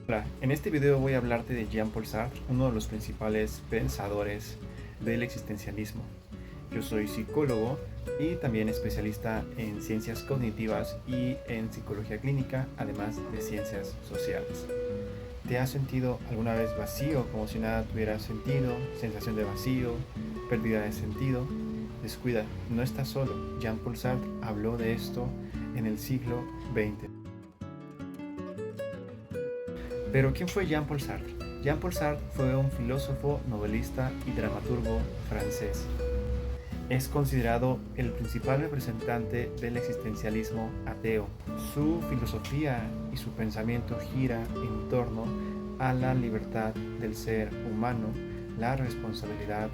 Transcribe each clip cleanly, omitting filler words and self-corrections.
Hola, en este video voy a hablarte de Jean-Paul Sartre, uno de los principales pensadores del existencialismo. Yo soy psicólogo y también especialista en ciencias cognitivas y en psicología clínica, además de ciencias sociales. ¿Te has sentido alguna vez vacío, como si nada tuviera sentido, sensación de vacío, pérdida de sentido? Descuida, no estás solo. Jean-Paul Sartre habló de esto en el siglo XX. Pero ¿quién fue Jean-Paul Sartre? Jean-Paul Sartre fue un filósofo, novelista y dramaturgo francés. Es considerado el principal representante del existencialismo ateo. Su filosofía y su pensamiento gira en torno a la libertad del ser humano, la responsabilidad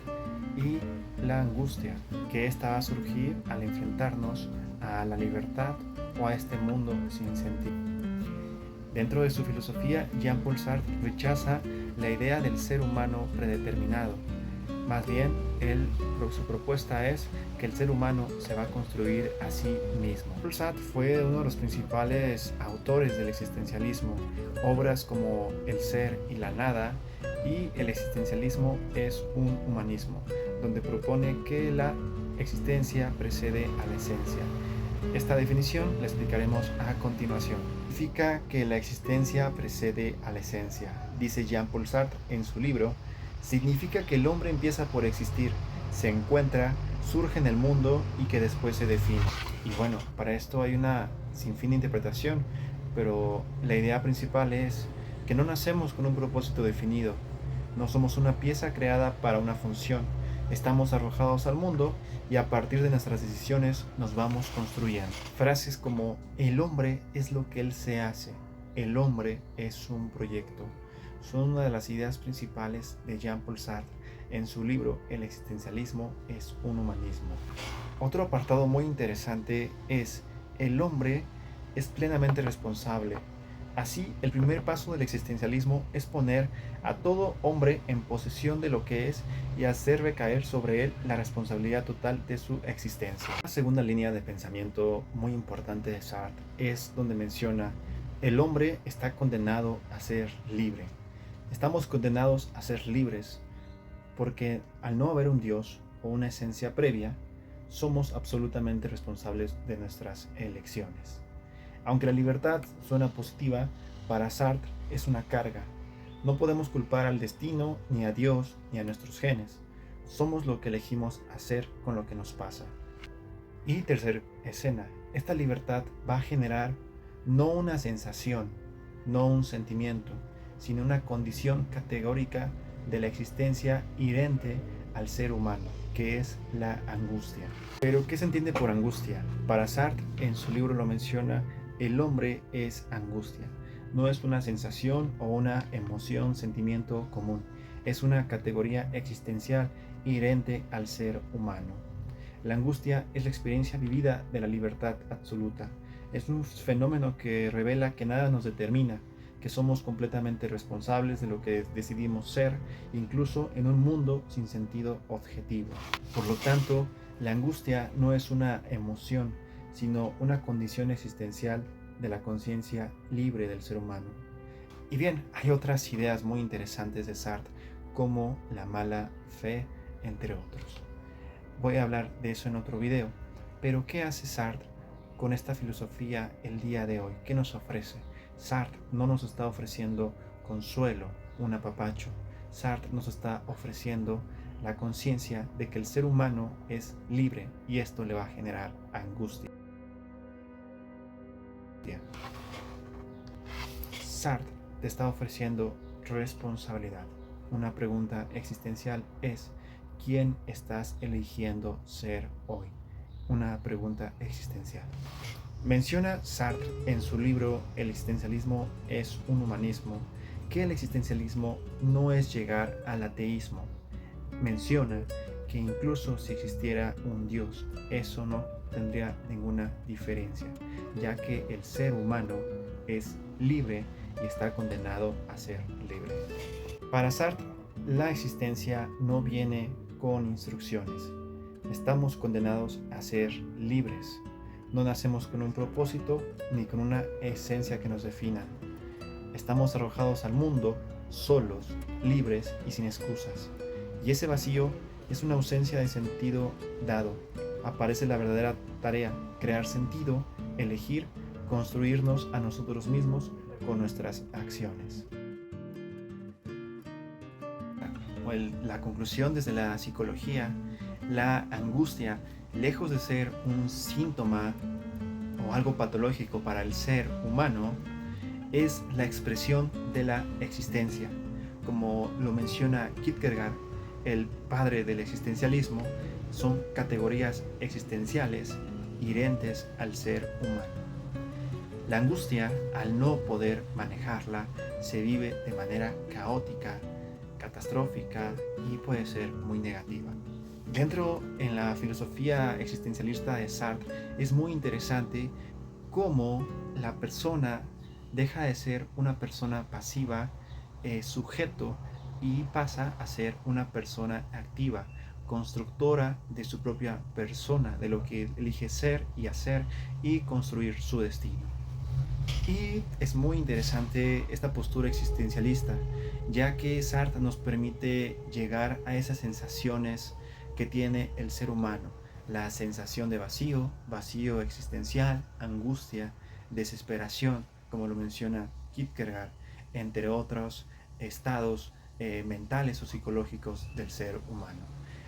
y la angustia que ésta va a surgir al enfrentarnos a la libertad o a este mundo sin sentido. Dentro de su filosofía, Jean-Paul Sartre rechaza la idea del ser humano predeterminado. Más bien, su propuesta es que el ser humano se va a construir a sí mismo. Jean-Paul Sartre fue uno de los principales autores del existencialismo. Obras como El ser y la nada y El existencialismo es un humanismo, donde propone que la existencia precede a la esencia. Esta definición la explicaremos a continuación. Significa que la existencia precede a la esencia, dice Jean-Paul Sartre en su libro. Significa que el hombre empieza por existir, se encuentra, surge en el mundo y que después se define. Y bueno, para esto hay una sinfín de interpretación, pero la idea principal es que no nacemos con un propósito definido, no somos una pieza creada para una función. Estamos arrojados al mundo y a partir de nuestras decisiones nos vamos construyendo. Frases como el hombre es lo que él se hace, el hombre es un proyecto, son una de las ideas principales de Jean-Paul Sartre en su libro El existencialismo es un humanismo. Otro apartado muy interesante es el hombre es plenamente responsable. Así, el primer paso del existencialismo es poner a todo hombre en posesión de lo que es y hacer recaer sobre él la responsabilidad total de su existencia. La segunda línea de pensamiento muy importante de Sartre es donde menciona: el hombre está condenado a ser libre. Estamos condenados a ser libres porque al no haber un Dios o una esencia previa, somos absolutamente responsables de nuestras elecciones. Aunque la libertad suena positiva, para Sartre es una carga. No podemos culpar al destino, ni a Dios, ni a nuestros genes. Somos lo que elegimos hacer con lo que nos pasa. Y tercera escena, esta libertad va a generar no una sensación, no un sentimiento, sino una condición categórica de la existencia inherente al ser humano, que es la angustia. Pero, ¿qué se entiende por angustia? Para Sartre, en su libro lo menciona, el hombre es angustia. No es una sensación o una emoción, sentimiento común. Es una categoría existencial inherente al ser humano. La angustia es la experiencia vivida de la libertad absoluta. Es un fenómeno que revela que nada nos determina, que somos completamente responsables de lo que decidimos ser, incluso en un mundo sin sentido objetivo. Por lo tanto, la angustia no es una emoción, sino una condición existencial de la conciencia libre del ser humano. Y bien, hay otras ideas muy interesantes de Sartre, como la mala fe, entre otros. Voy a hablar de eso en otro video, pero ¿qué hace Sartre con esta filosofía el día de hoy? ¿Qué nos ofrece? Sartre no nos está ofreciendo consuelo, un apapacho. Sartre nos está ofreciendo la conciencia de que el ser humano es libre y esto le va a generar angustia. Sartre te está ofreciendo responsabilidad. Una pregunta existencial es: ¿quién estás eligiendo ser hoy? Una pregunta existencial. Menciona Sartre en su libro El existencialismo es un humanismo que el existencialismo no es llegar al ateísmo. Menciona que incluso si existiera un Dios, eso no tendría ninguna diferencia, ya que el ser humano es libre y está condenado a ser libre. Para Sartre, la existencia no viene con instrucciones. Estamos condenados a ser libres. No nacemos con un propósito ni con una esencia que nos defina. Estamos arrojados al mundo solos, libres y sin excusas. Y ese vacío es una ausencia de sentido dado. Aparece la verdadera tarea: crear sentido, elegir, construirnos a nosotros mismos con nuestras acciones. La conclusión desde la psicología: la angustia, lejos de ser un síntoma o algo patológico para el ser humano, es la expresión de la existencia. Como lo menciona Kierkegaard, el padre del existencialismo, son categorías existenciales inherentes al ser humano. La angustia, al no poder manejarla, se vive de manera caótica, catastrófica y puede ser muy negativa. Dentro en la filosofía existencialista de Sartre es muy interesante cómo la persona deja de ser una persona pasiva, sujeto, y pasa a ser una persona activa, constructora de su propia persona, de lo que elige ser y hacer y construir su destino. Y es muy interesante esta postura existencialista, ya que Sartre nos permite llegar a esas sensaciones que tiene el ser humano: la sensación de vacío, vacío existencial, angustia, desesperación, como lo menciona Kierkegaard, entre otros estados mentales o psicológicos del ser humano.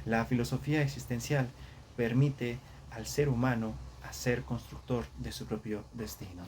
La filosofía existencial permite al ser humano a ser constructor de su propio destino.